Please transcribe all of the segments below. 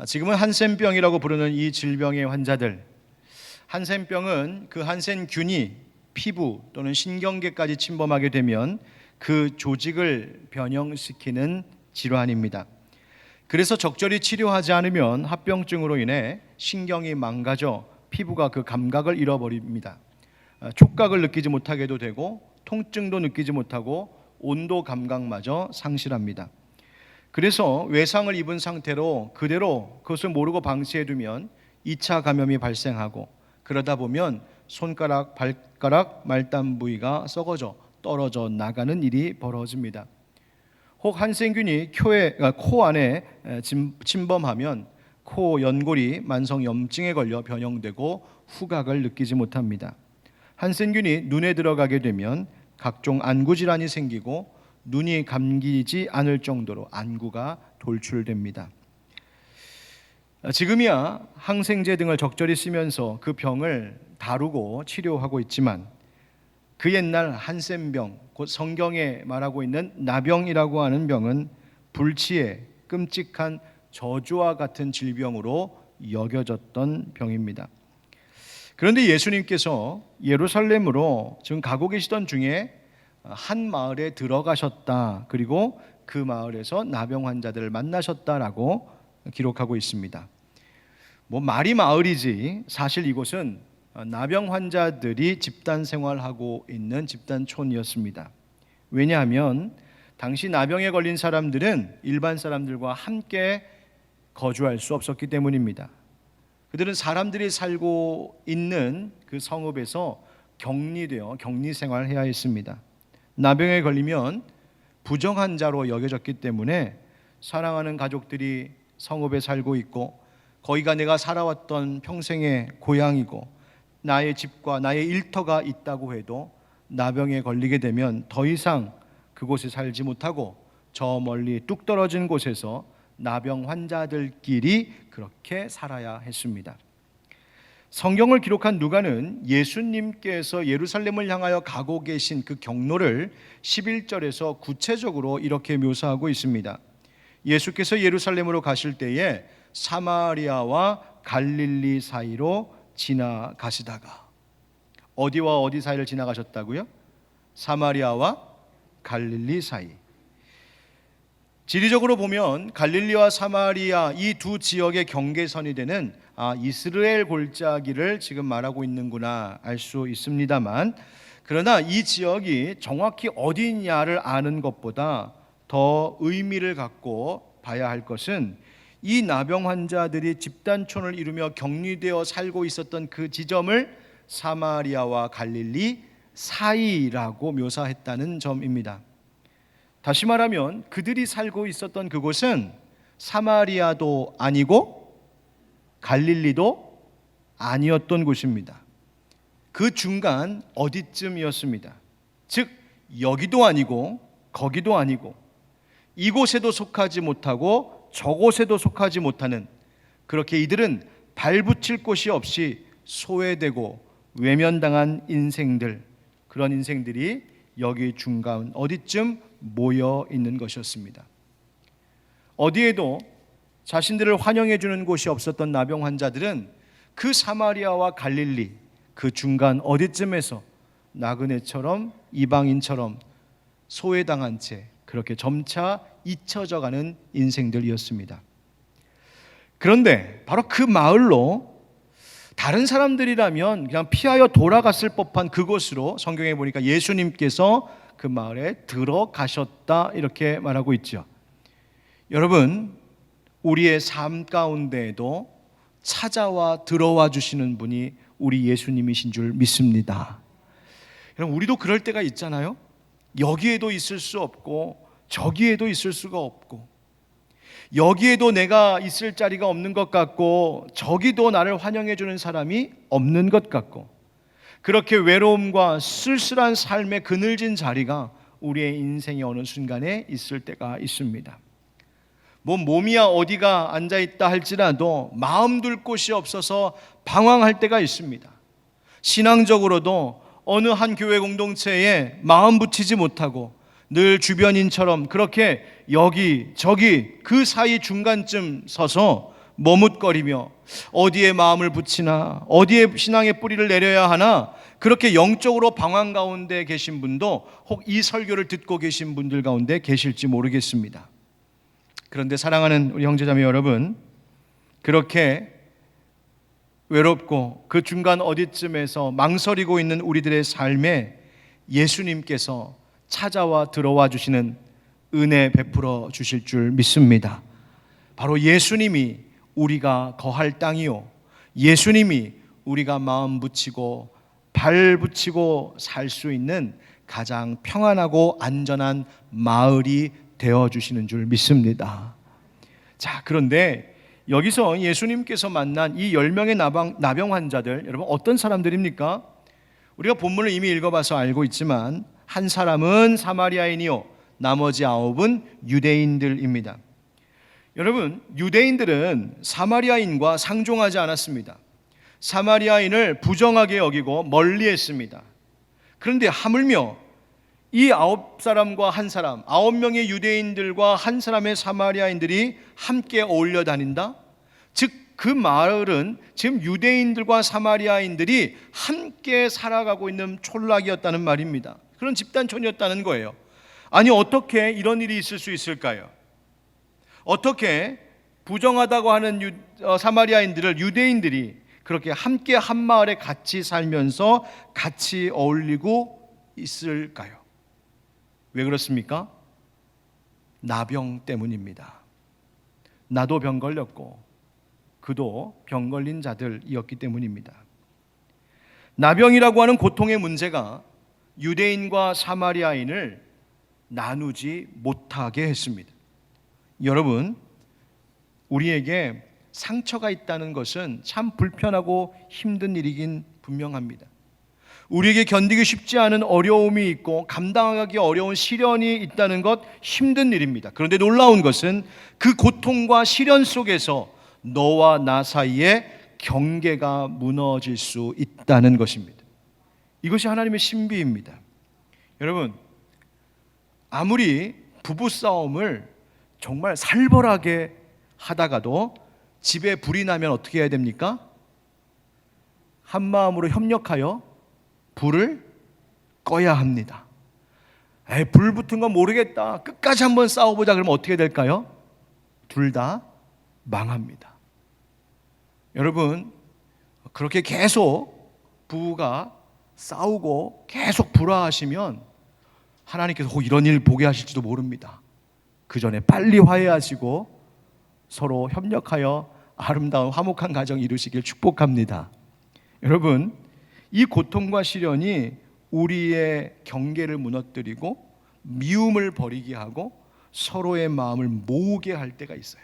지금은 한센병이라고 부르는 이 질병의 환자들, 한센병은 그 한센균이 피부 또는 신경계까지 침범하게 되면 그 조직을 변형시키는 질환입니다. 그래서 적절히 치료하지 않으면 합병증으로 인해 신경이 망가져 피부가 그 감각을 잃어버립니다. 촉각을 느끼지 못하게도 되고 통증도 느끼지 못하고 온도 감각마저 상실합니다. 그래서 외상을 입은 상태로 그대로 그것을 모르고 방치해두면 2차 감염이 발생하고, 그러다 보면 손가락, 발가락, 말단 부위가 썩어져 떨어져 나가는 일이 벌어집니다. 혹 한센균이 코 안에 침범하면 코 연골이 만성염증에 걸려 변형되고 후각을 느끼지 못합니다. 한센균이 눈에 들어가게 되면 각종 안구 질환이 생기고 눈이 감기지 않을 정도로 안구가 돌출됩니다. 지금이야 항생제 등을 적절히 쓰면서 그 병을 다루고 치료하고 있지만, 그 옛날 한센병, 곧 성경에 말하고 있는 나병이라고 하는 병은 불치의 끔찍한 저주와 같은 질병으로 여겨졌던 병입니다. 그런데 예수님께서 예루살렘으로 지금 가고 계시던 중에 한 마을에 들어가셨다, 그리고 그 마을에서 나병 환자들을 만나셨다라고 기록하고 있습니다. 말이 마을이지 사실 이곳은 나병 환자들이 집단 생활하고 있는 집단촌이었습니다. 왜냐하면 당시 나병에 걸린 사람들은 일반 사람들과 함께 거주할 수 없었기 때문입니다. 그들은 사람들이 살고 있는 그 성읍에서 격리되어 격리 생활해야 했습니다. 나병에 걸리면 부정한 자로 여겨졌기 때문에 사랑하는 가족들이 성읍에 살고 있고, 거기가 내가 살아왔던 평생의 고향이고 나의 집과 나의 일터가 있다고 해도 나병에 걸리게 되면 더 이상 그곳에 살지 못하고 저 멀리 뚝 떨어진 곳에서 나병 환자들끼리 그렇게 살아야 했습니다. 성경을 기록한 누가는 예수님께서 예루살렘을 향하여 가고 계신 그 경로를 11절에서 구체적으로 이렇게 묘사하고 있습니다. 예수께서 예루살렘으로 가실 때에 사마리아와 갈릴리 사이로 지나가시다가, 어디와 어디 사이를 지나가셨다고요? 사마리아와 갈릴리 사이. 지리적으로 보면 갈릴리와 사마리아 이 두 지역의 경계선이 되는 이스라엘 골짜기를 지금 말하고 있는구나 알 수 있습니다만, 그러나 이 지역이 정확히 어디냐를 아는 것보다 더 의미를 갖고 봐야 할 것은 이 나병 환자들이 집단촌을 이루며 격리되어 살고 있었던 그 지점을 사마리아와 갈릴리 사이라고 묘사했다는 점입니다. 다시 말하면 그들이 살고 있었던 그곳은 사마리아도 아니고 갈릴리도 아니었던 곳입니다. 그 중간 어디쯤이었습니다. 즉 여기도 아니고 거기도 아니고, 이곳에도 속하지 못하고 저곳에도 속하지 못하는, 그렇게 이들은 발붙일 곳이 없이 소외되고 외면당한 인생들, 그런 인생들이 여기 중간 어디쯤 모여 있는 것이었습니다. 어디에도 자신들을 환영해 주는 곳이 없었던 나병 환자들은 그 사마리아와 갈릴리 그 중간 어디쯤에서 나그네처럼 이방인처럼 소외당한 채 그렇게 점차 잊혀져가는 인생들이었습니다. 그런데 바로 그 마을로 다른 사람들이라면 그냥 피하여 돌아갔을 법한 그곳으로 성경에 보니까 예수님께서 그 마을에 들어가셨다 이렇게 말하고 있죠. 여러분, 우리의 삶 가운데에도 찾아와 들어와 주시는 분이 우리 예수님이신 줄 믿습니다. 여러분, 우리도 그럴 때가 있잖아요. 여기에도 있을 수 없고 저기에도 있을 수가 없고, 여기에도 내가 있을 자리가 없는 것 같고 저기도 나를 환영해 주는 사람이 없는 것 같고, 그렇게 외로움과 쓸쓸한 삶의 그늘진 자리가 우리의 인생의 어느 순간에 있을 때가 있습니다. 몸이야 어디가 앉아있다 할지라도 마음 둘 곳이 없어서 방황할 때가 있습니다. 신앙적으로도 어느 한 교회 공동체에 마음 붙이지 못하고 늘 주변인처럼 그렇게 여기 저기 그 사이 중간쯤 서서 머뭇거리며 어디에 마음을 붙이나, 어디에 신앙의 뿌리를 내려야 하나, 그렇게 영적으로 방황 가운데 계신 분도 혹 이 설교를 듣고 계신 분들 가운데 계실지 모르겠습니다. 그런데 사랑하는 우리 형제자매 여러분, 그렇게 외롭고 그 중간 어디쯤에서 망설이고 있는 우리들의 삶에 예수님께서 찾아와 들어와 주시는 은혜 베풀어 주실 줄 믿습니다. 바로 예수님이 우리가 거할 땅이요, 예수님이 우리가 마음 붙이고 발 붙이고 살 수 있는 가장 평안하고 안전한 마을이 되어주시는 줄 믿습니다. 자, 그런데 여기서 예수님께서 만난 이 10명의 나병 환자들, 여러분 어떤 사람들입니까? 우리가 본문을 이미 읽어봐서 알고 있지만 한 사람은 사마리아인이요, 나머지 9은 유대인들입니다. 여러분, 유대인들은 사마리아인과 상종하지 않았습니다. 사마리아인을 부정하게 여기고 멀리했습니다. 그런데 하물며 이 9사람과 한 사람, 9명의 유대인들과 한 사람의 사마리아인들이 함께 어울려 다닌다? 즉 그 마을은 지금 유대인들과 사마리아인들이 함께 살아가고 있는 촌락이었다는 말입니다. 그런 집단촌이었다는 거예요. 아니, 어떻게 이런 일이 있을 수 있을까요? 어떻게 부정하다고 하는 사마리아인들을 유대인들이 그렇게 함께 한 마을에 같이 살면서 같이 어울리고 있을까요? 왜 그렇습니까? 나병 때문입니다. 나도 병 걸렸고 그도 병 걸린 자들이었기 때문입니다. 나병이라고 하는 고통의 문제가 유대인과 사마리아인을 나누지 못하게 했습니다. 여러분, 우리에게 상처가 있다는 것은 참 불편하고 힘든 일이긴 분명합니다. 우리에게 견디기 쉽지 않은 어려움이 있고 감당하기 어려운 시련이 있다는 것, 힘든 일입니다. 그런데 놀라운 것은 그 고통과 시련 속에서 너와 나 사이에 경계가 무너질 수 있다는 것입니다. 이것이 하나님의 신비입니다. 여러분, 아무리 부부싸움을 정말 살벌하게 하다가도 집에 불이 나면 어떻게 해야 됩니까? 한 마음으로 협력하여 불을 꺼야 합니다. 불 붙은 건 모르겠다, 끝까지 한번 싸워보자. 그러면 어떻게 될까요? 둘 다 망합니다. 여러분, 그렇게 계속 부부가 싸우고 계속 불화하시면 하나님께서 혹 이런 일 보게 하실지도 모릅니다. 그 전에 빨리 화해하시고 서로 협력하여 아름다운 화목한 가정 이루시길 축복합니다. 여러분, 이 고통과 시련이 우리의 경계를 무너뜨리고 미움을 버리게 하고 서로의 마음을 모으게 할 때가 있어요.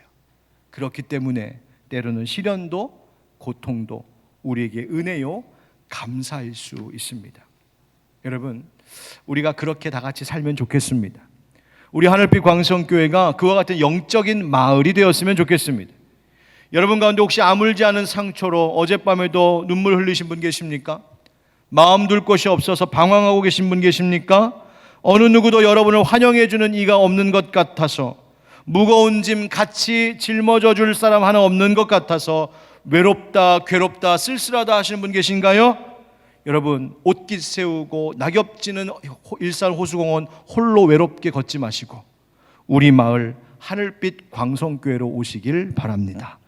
그렇기 때문에 때로는 시련도 고통도 우리에게 은혜요, 감사일 수 있습니다. 여러분, 우리가 그렇게 다 같이 살면 좋겠습니다. 우리 하늘빛 광성교회가 그와 같은 영적인 마을이 되었으면 좋겠습니다. 여러분 가운데 혹시 아물지 않은 상처로 어젯밤에도 눈물 흘리신 분 계십니까? 마음 둘 곳이 없어서 방황하고 계신 분 계십니까? 어느 누구도 여러분을 환영해 주는 이가 없는 것 같아서, 무거운 짐 같이 짊어져 줄 사람 하나 없는 것 같아서 외롭다, 괴롭다, 쓸쓸하다 하시는 분 계신가요? 여러분, 옷깃 세우고 낙엽지는 일산 호수공원 홀로 외롭게 걷지 마시고 우리 마을 하늘빛 광성교회로 오시길 바랍니다.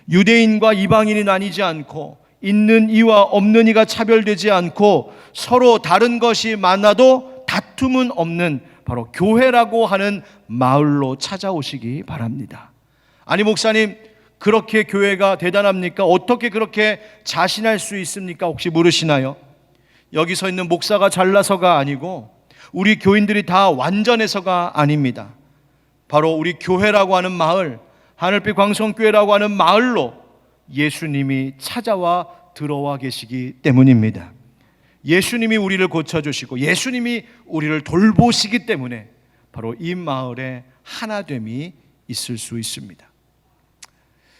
유대인과 이방인이 나뉘지 않고 있는 이와 없는 이가 차별되지 않고 서로 다른 것이 많아도 다툼은 없는 바로 교회라고 하는 마을로 찾아오시기 바랍니다. 아니, 목사님, 그렇게 교회가 대단합니까? 어떻게 그렇게 자신할 수 있습니까? 혹시 물으시나요? 여기 서 있는 목사가 잘나서가 아니고 우리 교인들이 다 완전해서가 아닙니다. 바로 우리 교회라고 하는 마을, 하늘빛 광성교회라고 하는 마을로 예수님이 찾아와 들어와 계시기 때문입니다. 예수님이 우리를 고쳐주시고 예수님이 우리를 돌보시기 때문에 바로 이 마을에 하나됨이 있을 수 있습니다.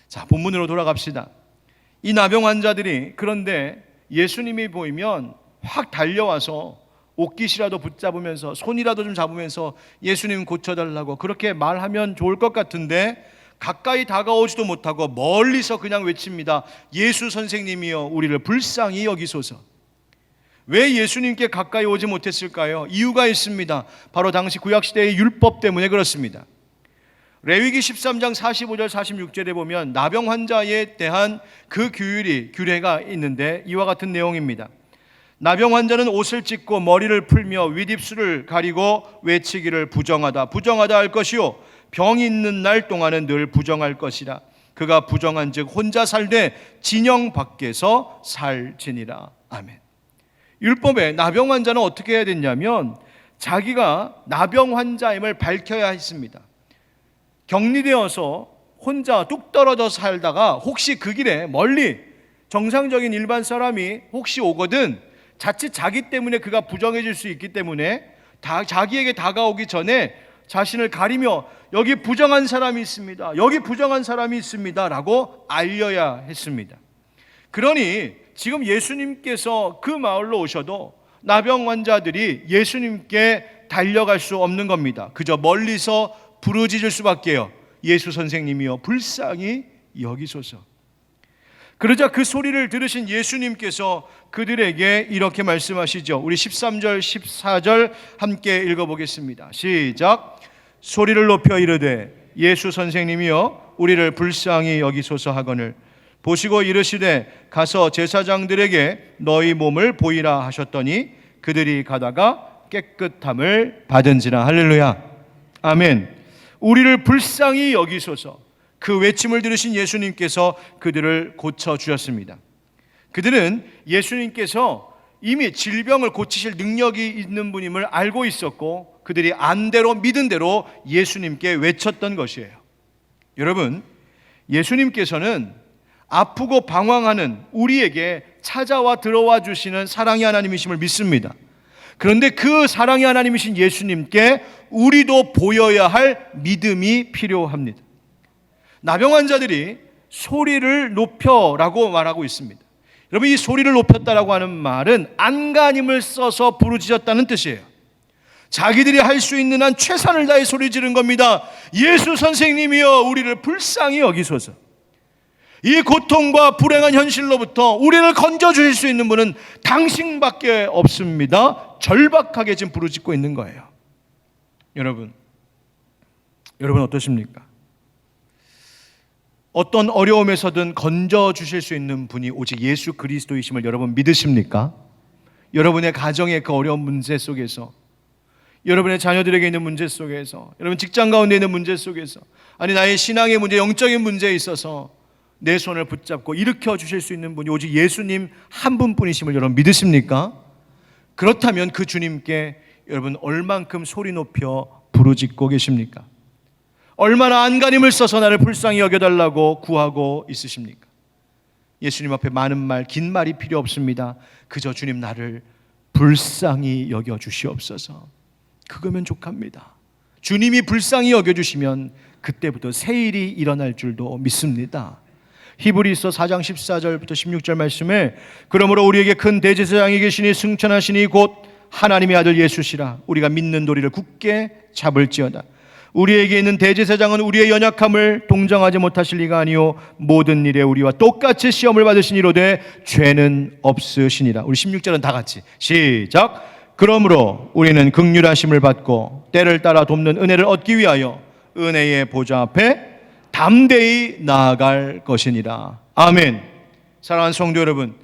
자, 본문으로 돌아갑시다. 이 나병 환자들이 그런데 예수님이 보이면 확 달려와서 옷깃이라도 붙잡으면서 손이라도 좀 잡으면서 예수님 고쳐달라고 그렇게 말하면 좋을 것 같은데 가까이 다가오지도 못하고 멀리서 그냥 외칩니다. 예수 선생님이여 우리를 불쌍히 여기소서. 왜 예수님께 가까이 오지 못했을까요? 이유가 있습니다. 바로 당시 구약시대의 율법 때문에 그렇습니다. 레위기 13장 45절 46절에 보면 나병 환자에 대한 그 규례가 있는데 이와 같은 내용입니다. 나병 환자는 옷을 찢고 머리를 풀며 윗입술을 가리고 외치기를 부정하다 부정하다 할 것이요 병이 있는 날 동안은 늘 부정할 것이라. 그가 부정한즉 혼자 살되 진영 밖에서 살지니라. 아멘. 율법에 나병 환자는 어떻게 해야 됐냐면 자기가 나병 환자임을 밝혀야 했습니다. 격리되어서 혼자 뚝 떨어져 살다가 혹시 그 길에 멀리 정상적인 일반 사람이 혹시 오거든 자칫 자기 때문에 그가 부정해질 수 있기 때문에 자기에게 다가오기 전에 자신을 가리며 여기 부정한 사람이 있습니다. 여기 부정한 사람이 있습니다. 라고 알려야 했습니다. 그러니 지금 예수님께서 그 마을로 오셔도 나병 환자들이 예수님께 달려갈 수 없는 겁니다. 그저 멀리서 부르짖을 수밖에요. 예수 선생님이여 불쌍히 여기소서. 그러자 그 소리를 들으신 예수님께서 그들에게 이렇게 말씀하시죠. 우리 13절 14절 함께 읽어보겠습니다. 시작. 소리를 높여 이르되 예수 선생님이여 우리를 불쌍히 여기소서 하거늘 보시고 이르시되 가서 제사장들에게 너희 몸을 보이라 하셨더니 그들이 가다가 깨끗함을 받은지라. 할렐루야. 아멘. 우리를 불쌍히 여기소서. 그 외침을 들으신 예수님께서 그들을 고쳐주셨습니다. 그들은 예수님께서 이미 질병을 고치실 능력이 있는 분임을 알고 있었고 그들이 안대로 믿은 대로 예수님께 외쳤던 것이에요. 여러분, 예수님께서는 아프고 방황하는 우리에게 찾아와 들어와 주시는 사랑의 하나님이심을 믿습니다. 그런데 그 사랑의 하나님이신 예수님께 우리도 보여야 할 믿음이 필요합니다. 나병 환자들이 소리를 높여라고 말하고 있습니다. 여러분, 이 소리를 높였다라고 하는 말은 안간힘을 써서 부르짖었다는 뜻이에요. 자기들이 할 수 있는 한 최선을 다해 소리 지른 겁니다. 예수 선생님이여 우리를 불쌍히 여기소서. 이 고통과 불행한 현실로부터 우리를 건져주실 수 있는 분은 당신밖에 없습니다. 절박하게 지금 부르짖고 있는 거예요. 여러분 어떠십니까? 어떤 어려움에서든 건져주실 수 있는 분이 오직 예수 그리스도이심을 여러분 믿으십니까? 여러분의 가정의 그 어려운 문제 속에서, 여러분의 자녀들에게 있는 문제 속에서, 여러분 직장 가운데 있는 문제 속에서, 아니 나의 신앙의 문제, 영적인 문제에 있어서 내 손을 붙잡고 일으켜 주실 수 있는 분이 오직 예수님 한 분뿐이심을 여러분 믿으십니까? 그렇다면 그 주님께 여러분 얼만큼 소리 높여 부르짖고 계십니까? 얼마나 안간힘을 써서 나를 불쌍히 여겨달라고 구하고 있으십니까? 예수님 앞에 많은 말, 긴 말이 필요 없습니다. 그저 주님 나를 불쌍히 여겨주시옵소서. 그거면 족합니다. 주님이 불쌍히 여겨주시면 그때부터 새 일이 일어날 줄도 믿습니다. 히브리서 4장 14절부터 16절 말씀에 그러므로 우리에게 큰 대제사장이 계시니 승천하시니 곧 하나님의 아들 예수시라. 우리가 믿는 도리를 굳게 잡을지어다. 우리에게 있는 대제사장은 우리의 연약함을 동정하지 못하실 리가 아니요 모든 일에 우리와 똑같이 시험을 받으시니로되 죄는 없으시니라. 우리 16절은 다 같이 시작. 그러므로 우리는 긍휼하심을 받고 때를 따라 돕는 은혜를 얻기 위하여 은혜의 보좌 앞에 담대히 나아갈 것이니라. 아멘. 사랑하는 성도 여러분,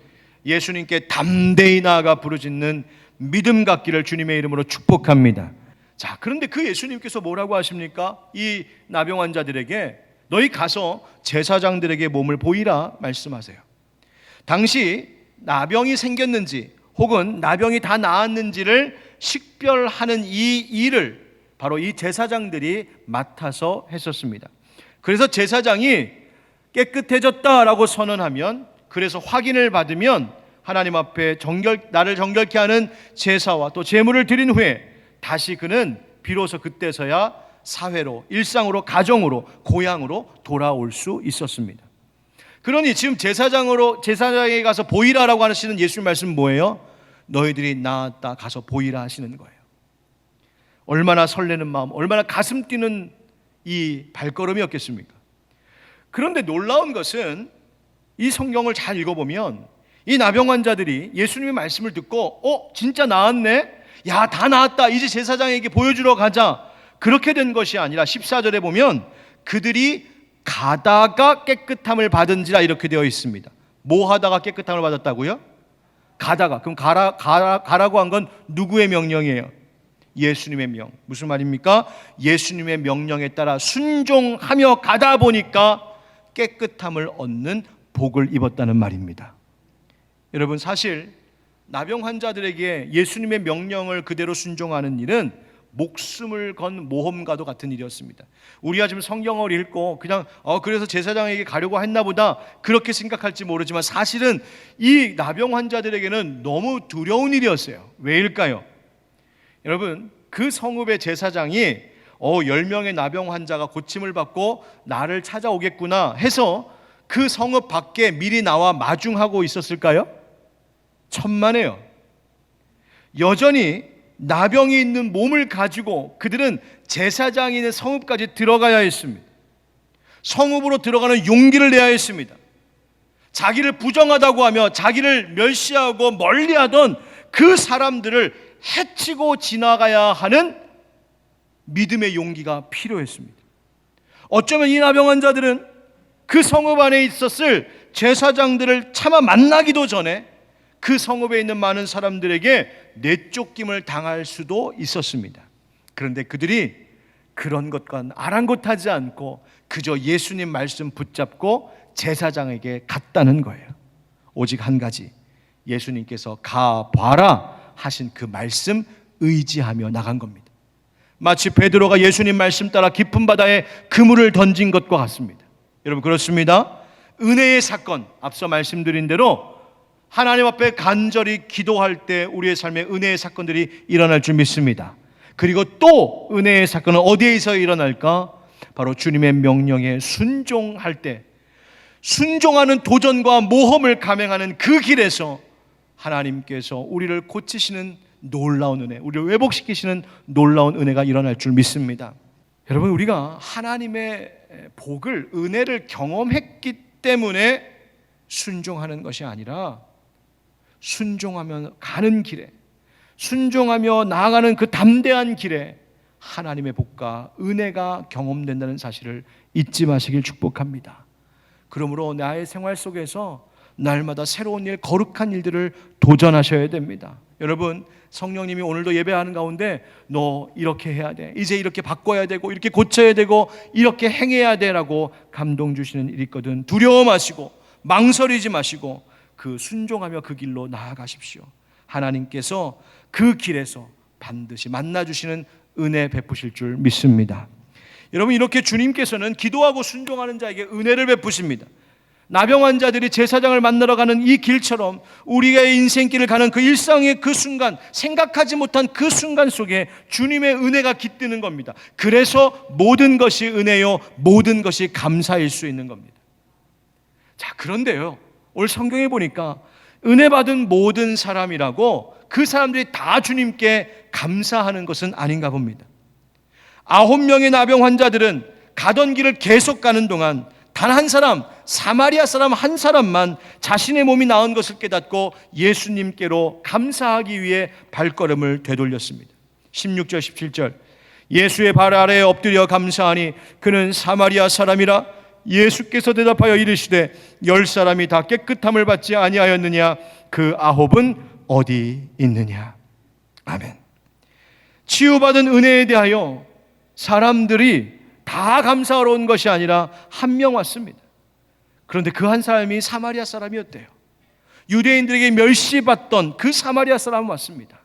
예수님께 담대히 나아가 부르짖는 믿음 갖기를 주님의 이름으로 축복합니다. 자, 그런데 그 예수님께서 뭐라고 하십니까? 이 나병 환자들에게 너희 가서 제사장들에게 몸을 보이라 말씀하세요. 당시 나병이 생겼는지 혹은 나병이 다 나았는지를 식별하는 이 일을 바로 이 제사장들이 맡아서 했었습니다. 그래서 제사장이 깨끗해졌다라고 선언하면, 그래서 확인을 받으면 하나님 앞에 나를 정결케 하는 제사와 또 제물을 드린 후에 다시 그는 비로소 그때서야 사회로, 일상으로, 가정으로, 고향으로 돌아올 수 있었습니다. 그러니 지금 제사장에게 가서 보이라라고 하시는 예수님 말씀 뭐예요? 너희들이 나았다 가서 보이라 하시는 거예요. 얼마나 설레는 마음, 얼마나 가슴 뛰는 이 발걸음이었겠습니까? 그런데 놀라운 것은 이 성경을 잘 읽어보면 이 나병 환자들이 예수님의 말씀을 듣고 진짜 나았네? 야, 다 나았다. 이제 제사장에게 보여주러 가자. 그렇게 된 것이 아니라 14절에 보면 그들이 가다가 깨끗함을 받은지라 이렇게 되어 있습니다. 뭐 하다가 깨끗함을 받았다고요? 가다가. 그럼 가라고 한 건 누구의 명령이에요? 예수님의 명. 무슨 말입니까? 예수님의 명령에 따라 순종하며 가다 보니까 깨끗함을 얻는 복을 입었다는 말입니다. 여러분, 사실 나병 환자들에게 예수님의 명령을 그대로 순종하는 일은 목숨을 건 모험과도 같은 일이었습니다. 우리가 지금 성경을 읽고 그냥 그래서 제사장에게 가려고 했나 보다 그렇게 생각할지 모르지만 사실은 이 나병 환자들에게는 너무 두려운 일이었어요. 왜일까요? 여러분, 그 성읍의 제사장이 10명의 나병 환자가 고침을 받고 나를 찾아오겠구나 해서 그 성읍 밖에 미리 나와 마중하고 있었을까요? 천만에요. 여전히 나병이 있는 몸을 가지고 그들은 제사장이 있는 성읍까지 들어가야 했습니다. 성읍으로 들어가는 용기를 내야 했습니다. 자기를 부정하다고 하며 자기를 멸시하고 멀리하던 그 사람들을 해치고 지나가야 하는 믿음의 용기가 필요했습니다. 어쩌면 이 나병 환자들은 그 성읍 안에 있었을 제사장들을 차마 만나기도 전에 그 성읍에 있는 많은 사람들에게 내쫓김을 당할 수도 있었습니다. 그런데 그들이 그런 것과 아랑곳하지 않고 그저 예수님 말씀 붙잡고 제사장에게 갔다는 거예요. 오직 한 가지, 예수님께서 가봐라 하신 그 말씀 의지하며 나간 겁니다. 마치 베드로가 예수님 말씀 따라 깊은 바다에 그물을 던진 것과 같습니다. 여러분, 그렇습니다. 은혜의 사건, 앞서 말씀드린 대로 하나님 앞에 간절히 기도할 때 우리의 삶에 은혜의 사건들이 일어날 줄 믿습니다. 그리고 또 은혜의 사건은 어디에서 일어날까? 바로 주님의 명령에 순종할 때, 순종하는 도전과 모험을 감행하는 그 길에서 하나님께서 우리를 고치시는 놀라운 은혜, 우리를 회복시키시는 놀라운 은혜가 일어날 줄 믿습니다. 여러분, 우리가 하나님의 복을, 은혜를 경험했기 때문에 순종하는 것이 아니라 순종하며 가는 길에, 순종하며 나아가는 그 담대한 길에 하나님의 복과 은혜가 경험된다는 사실을 잊지 마시길 축복합니다. 그러므로 나의 생활 속에서 날마다 새로운 일, 거룩한 일들을 도전하셔야 됩니다. 여러분, 성령님이 오늘도 예배하는 가운데 너 이렇게 해야 돼, 이제 이렇게 바꿔야 되고 이렇게 고쳐야 되고 이렇게 행해야 되라고 감동 주시는 일이 있거든. 두려워 마시고 망설이지 마시고 그 순종하며 그 길로 나아가십시오. 하나님께서 그 길에서 반드시 만나주시는 은혜 베푸실 줄 믿습니다. 여러분, 이렇게 주님께서는 기도하고 순종하는 자에게 은혜를 베푸십니다. 나병 환자들이 제사장을 만나러 가는 이 길처럼 우리의 인생길을 가는 그 일상의 그 순간, 생각하지 못한 그 순간 속에 주님의 은혜가 깃드는 겁니다. 그래서 모든 것이 은혜요, 모든 것이 감사일 수 있는 겁니다. 자, 그런데요, 오늘 성경에 보니까 은혜 받은 모든 사람이라고 그 사람들이 다 주님께 감사하는 것은 아닌가 봅니다. 9명의 나병 환자들은 가던 길을 계속 가는 동안 단 한 사람, 사마리아 사람 한 사람만 자신의 몸이 나은 것을 깨닫고 예수님께로 감사하기 위해 발걸음을 되돌렸습니다. 16절 17절, 예수의 발 아래에 엎드려 감사하니 그는 사마리아 사람이라. 예수께서 대답하여 이르시되 10사람이 다 깨끗함을 받지 아니하였느냐? 그 9은 어디 있느냐? 아멘. 치유받은 은혜에 대하여 사람들이 다 감사하러 온 것이 아니라 한 명 왔습니다. 그런데 그 한 사람이 사마리아 사람이었대요. 유대인들에게 멸시받던 그 사마리아 사람은 왔습니다.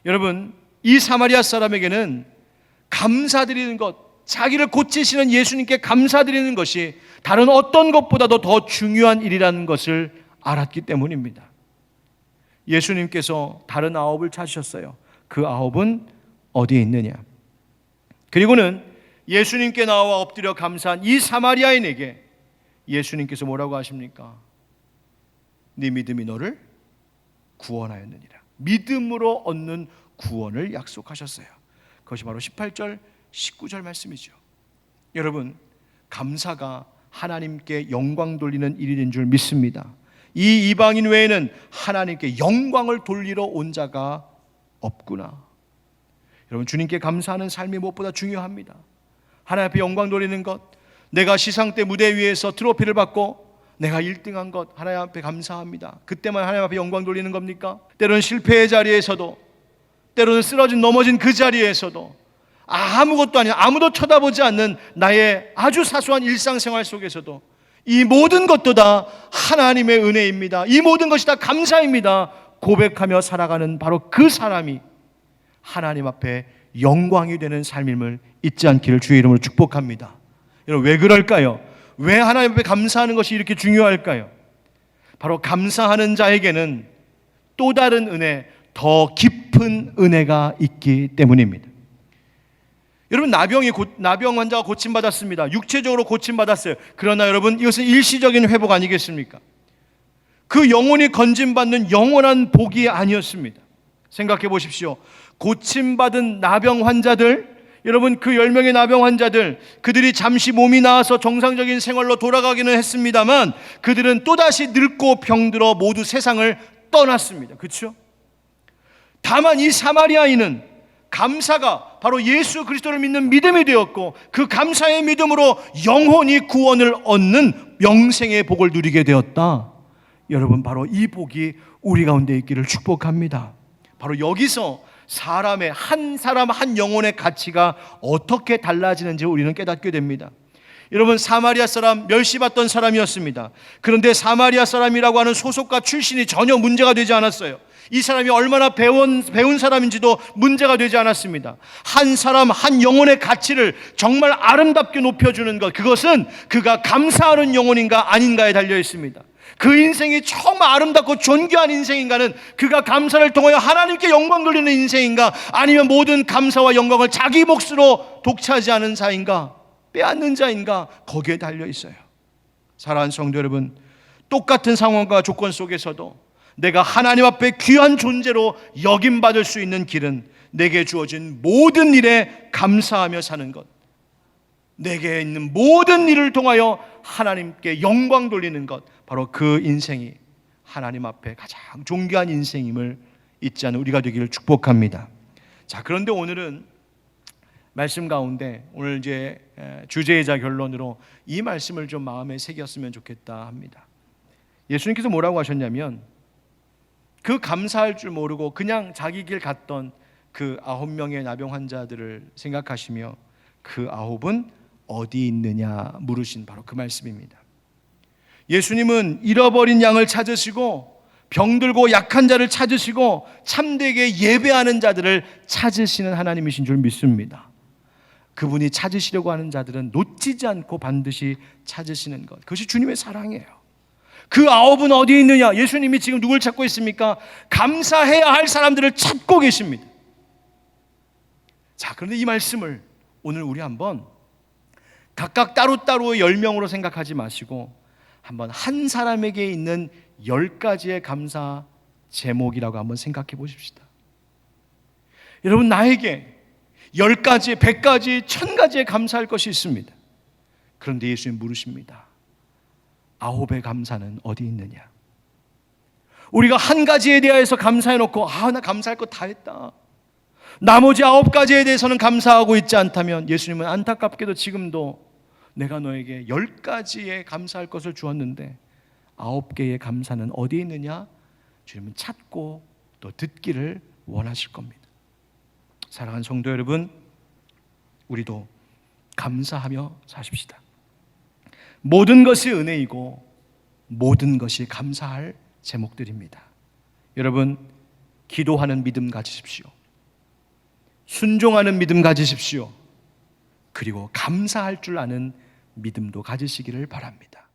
여러분, 이 사마리아 사람에게는 감사드리는 것, 자기를 고치시는 예수님께 감사드리는 것이 다른 어떤 것보다도 더 중요한 일이라는 것을 알았기 때문입니다. 예수님께서 다른 9을 찾으셨어요. 그 9은 어디에 있느냐? 그리고는 예수님께 나와 엎드려 감사한 이 사마리아인에게 예수님께서 뭐라고 하십니까? 네 믿음이 너를 구원하였느니라. 믿음으로 얻는 구원을 약속하셨어요. 그것이 바로 18절 19절 말씀이죠. 여러분, 감사가 하나님께 영광 돌리는 일이 된 줄 믿습니다. 이 이방인 외에는 하나님께 영광을 돌리러 온 자가 없구나. 여러분, 주님께 감사하는 삶이 무엇보다 중요합니다. 하나님 앞에 영광 돌리는 것, 내가 시상 때 무대 위에서 트로피를 받고 내가 1등한 것, 하나님 앞에 감사합니다. 그때만 하나님 앞에 영광 돌리는 겁니까? 때로는 실패의 자리에서도, 때로는 쓰러진 넘어진 그 자리에서도, 아무것도 아닌, 아무도 쳐다보지 않는 나의 아주 사소한 일상생활 속에서도 이 모든 것도 다 하나님의 은혜입니다, 이 모든 것이 다 감사입니다 고백하며 살아가는 바로 그 사람이 하나님 앞에 영광이 되는 삶임을 잊지 않기를 주의 이름으로 축복합니다. 여러분, 왜 그럴까요? 왜 하나님 앞에 감사하는 것이 이렇게 중요할까요? 바로 감사하는 자에게는 또 다른 은혜, 더 깊은 은혜가 있기 때문입니다. 여러분, 나병 환자가 고침받았습니다. 육체적으로 고침받았어요. 그러나 여러분, 이것은 일시적인 회복 아니겠습니까? 그 영혼이 건짐받는 영원한 복이 아니었습니다. 생각해 보십시오. 고침받은 나병 환자들, 여러분, 그 10명의 나병 환자들, 그들이 잠시 몸이 나아서 정상적인 생활로 돌아가기는 했습니다만 그들은 또다시 늙고 병들어 모두 세상을 떠났습니다. 그렇죠? 다만 이 사마리아인은 감사가 바로 예수 그리스도를 믿는 믿음이 되었고, 그 감사의 믿음으로 영혼이 구원을 얻는 영생의 복을 누리게 되었다. 여러분, 바로 이 복이 우리 가운데 있기를 축복합니다. 바로 여기서 사람의, 한 사람 한 영혼의 가치가 어떻게 달라지는지 우리는 깨닫게 됩니다. 여러분, 사마리아 사람, 멸시받던 사람이었습니다. 그런데 사마리아 사람이라고 하는 소속과 출신이 전혀 문제가 되지 않았어요. 이 사람이 얼마나 배운 사람인지도 문제가 되지 않았습니다. 한 사람 한 영혼의 가치를 정말 아름답게 높여주는 것, 그것은 그가 감사하는 영혼인가 아닌가에 달려 있습니다. 그 인생이 정말 아름답고 존귀한 인생인가는 그가 감사를 통하여 하나님께 영광 돌리는 인생인가, 아니면 모든 감사와 영광을 자기 몫으로 독차지하는 자인가, 빼앗는 자인가, 거기에 달려 있어요. 사랑하는 성도 여러분, 똑같은 상황과 조건 속에서도 내가 하나님 앞에 귀한 존재로 여김받을 수 있는 길은 내게 주어진 모든 일에 감사하며 사는 것, 내게 있는 모든 일을 통하여 하나님께 영광 돌리는 것, 바로 그 인생이 하나님 앞에 가장 존귀한 인생임을 잊지 않는 우리가 되기를 축복합니다. 자, 그런데 오늘은 말씀 가운데 오늘 이제 주제이자 결론으로 이 말씀을 좀 마음에 새겼으면 좋겠다 합니다. 예수님께서 뭐라고 하셨냐면, 그 감사할 줄 모르고 그냥 자기 길 갔던 그 9명의 나병 환자들을 생각하시며 그 9은 어디 있느냐 물으신 바로 그 말씀입니다. 예수님은 잃어버린 양을 찾으시고 병들고 약한 자를 찾으시고 참되게 예배하는 자들을 찾으시는 하나님이신 줄 믿습니다. 그분이 찾으시려고 하는 자들은 놓치지 않고 반드시 찾으시는 것, 그것이 주님의 사랑이에요. 그 9은 어디 있느냐? 예수님이 지금 누굴 찾고 있습니까? 감사해야 할 사람들을 찾고 계십니다. 자, 그런데 이 말씀을 오늘 우리 한번 각각 따로따로의 10명으로 생각하지 마시고 한번 한 사람에게 있는 10가지의 감사 제목이라고 한번 생각해 보십시다. 여러분, 나에게 10가지, 100가지, 1000가지의 감사할 것이 있습니다. 그런데 예수님 물으십니다. 9의 감사는 어디 있느냐? 우리가 한 가지에 대해서 감사해놓고 나 감사할 거 다 했다, 나머지 9가지에 대해서는 감사하고 있지 않다면 예수님은 안타깝게도 지금도 내가 너에게 10가지의 감사할 것을 주었는데 9개의 감사는 어디 있느냐? 주님은 찾고 또 듣기를 원하실 겁니다. 사랑하는 성도 여러분, 우리도 감사하며 사십시다. 모든 것이 은혜이고 모든 것이 감사할 제목들입니다. 여러분, 기도하는 믿음 가지십시오. 순종하는 믿음 가지십시오. 그리고 감사할 줄 아는 믿음도 가지시기를 바랍니다.